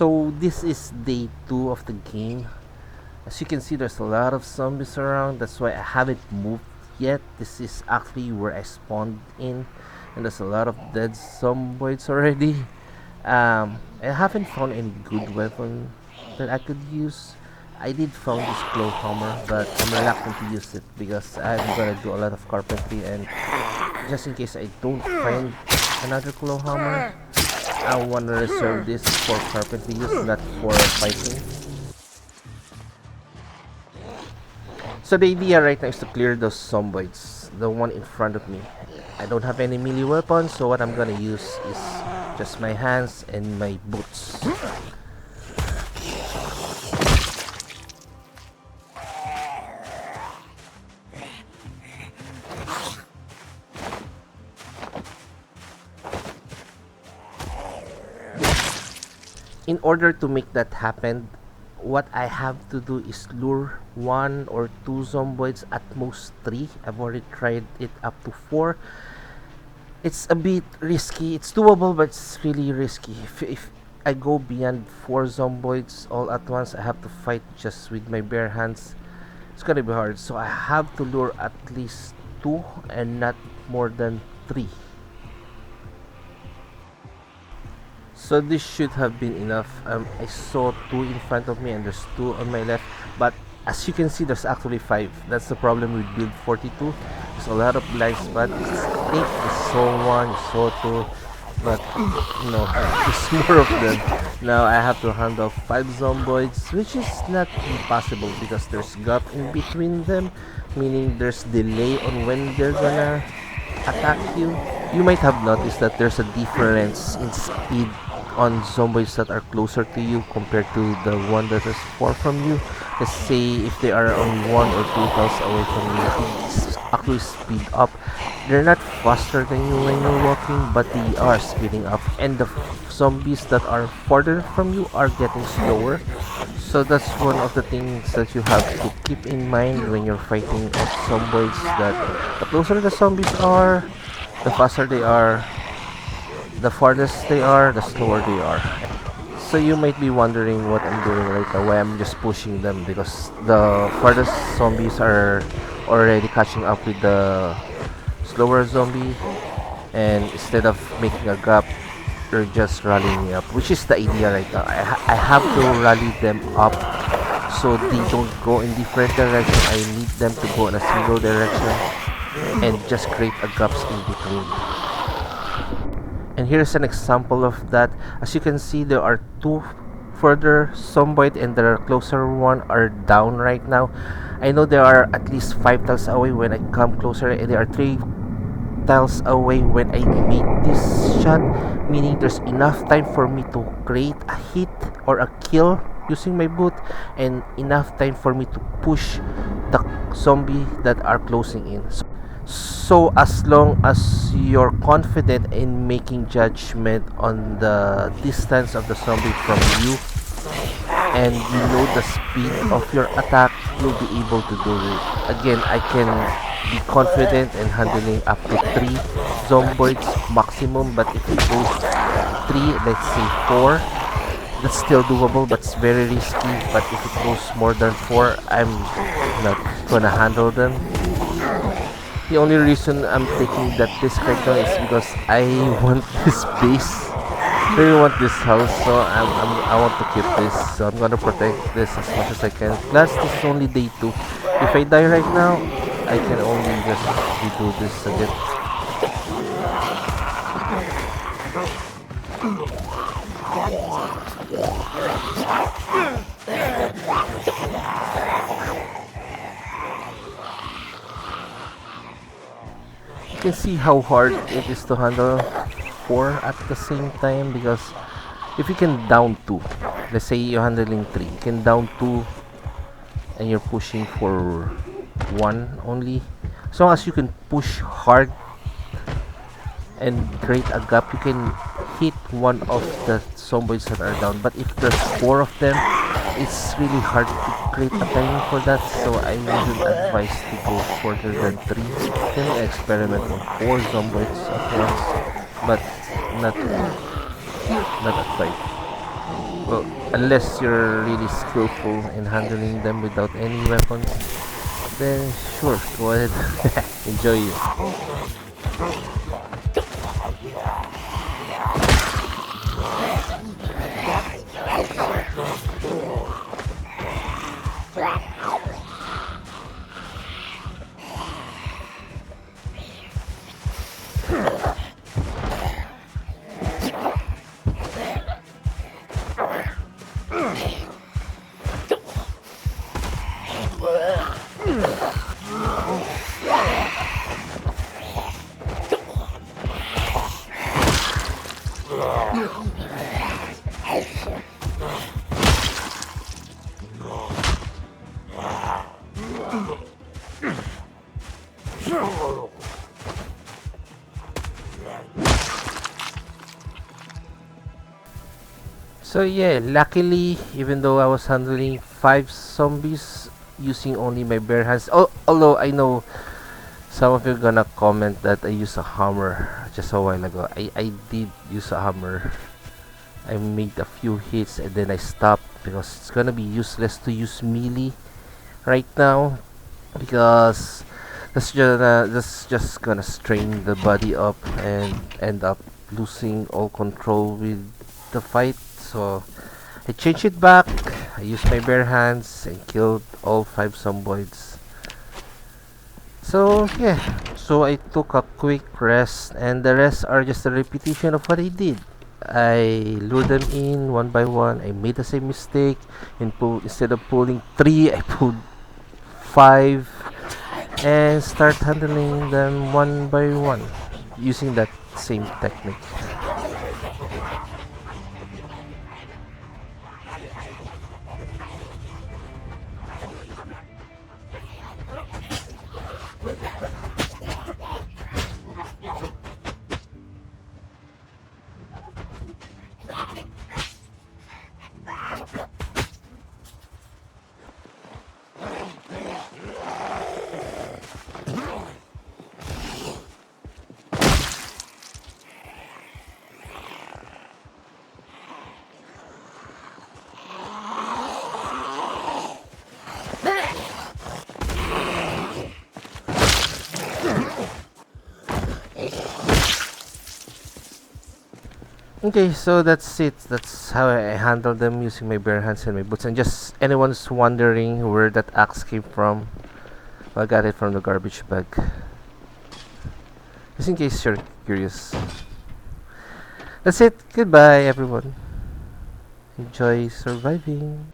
So this is day 2 of the game. As you can see, there's a lot of zombies around. That's why I haven't moved yet. This is actually where I spawned in, and there's a lot of dead zomboids already. I haven't found any good weapon that I could use. I did found this claw hammer, but I'm reluctant to use it because I'm gonna do a lot of carpentry, and just in case I don't find another claw hammer, I wanna reserve this for carpentry use, not for fighting. So the idea right now is to clear those zomboids, the one in front of me. I don't have any melee weapons, so what I'm gonna use is just my hands and my boots. In order to make that happen, what I have to do is lure 1 or 2 zomboids, at most 3. I've already tried it up to 4. It's a bit risky. It's doable, but it's really risky. If I go beyond 4 zomboids all at once, I have to fight just with my bare hands. It's gonna be hard, so I have to lure at least 2 and not more than 3. So this should have been enough. I saw 2 in front of me and there's 2 on my left, but as you can see, there's actually 5. That's the problem with build 42. There's a lot of blind spots. I think you saw 1, you saw 2, but no, there's more of them. Now I have to handle 5 zomboids, which is not impossible because there's gap in between them, meaning there's delay on when they're gonna attack you. You might have noticed that there's a difference in speed on zombies that are closer to you compared to the one that is far from you. Let's say if they are only 1 or 2 tiles away from you, actually speed up. They're not faster than you when you're walking, but they are speeding up, and the zombies that are farther from you are getting slower. So that's one of the things that you have to keep in mind when you're fighting off zombies, that the closer the zombies are, the faster they are, the farthest they are, the slower they are. So you might be wondering what I'm doing right now, why I'm just pushing them, because the farthest zombies are already catching up with the slower zombie, and instead of making a gap, they're just rallying me up, which is the idea right now. I have to rally them up so they don't go in different directions. I need them to go in a single direction and just create a gaps in between. And here's an example of that. As you can see, there are 2 further zomboid, and the closer one are down right now. I know there are at least 5 tiles away when I come closer, and there are 3 tiles away when I made this shot, meaning there's enough time for me to create a hit or a kill using my boot, and enough time for me to push the zombie that are closing in. So as long as you're confident in making judgment on the distance of the zombie from you, and you know the speed of your attack, you'll be able to do it. Again, I can be confident in handling up to 3 zomboids maximum, but if it goes 3, let's say 4, that's still doable, but it's very risky. But if it goes more than 4, I'm not gonna handle them. The only reason I'm taking that risk right now is because I want this base. I really want this house, so I want to keep this. So I'm gonna protect this as much as I can. Plus, this is only day 2. If I die right now, I can only just redo this again. You can see how hard it is to handle 4 at the same time, because if you can down 2, let's say you're handling 3, you can down 2 and you're pushing for 1 only. As long as you can push hard and create a gap, you can hit one of the zombies that are down. But if there's 4 of them, it's really hard to create a timing for that, so I wouldn't advise to go further than 3. You can experiment on 4 zombies at once, but not at 5. Well, unless you're really skillful in handling them without any weapons, then sure, go ahead. Enjoy it. So yeah, luckily, even though I was handling 5 zombies using only my bare hands, although I know some of you gonna comment that I used a hammer just a while ago. I did use a hammer. I made a few hits and then I stopped because it's gonna be useless to use melee right now, because that's just gonna strain the body up and end up losing all control with the fight. So I changed it back. I used my bare hands and killed all 5 zomboids. So yeah, so I took a quick rest, and the rest are just a repetition of what I did. I lured them in one by one. I made the same mistake and instead of pulling 3, I pulled 5 and start handling them one by one using that same technique. Okay, so that's it. That's how I handle them using my bare hands and my boots. And just anyone's wondering where that axe came from, well, I got it from the garbage bag. Just in case you're curious. That's it. Goodbye, everyone. Enjoy surviving.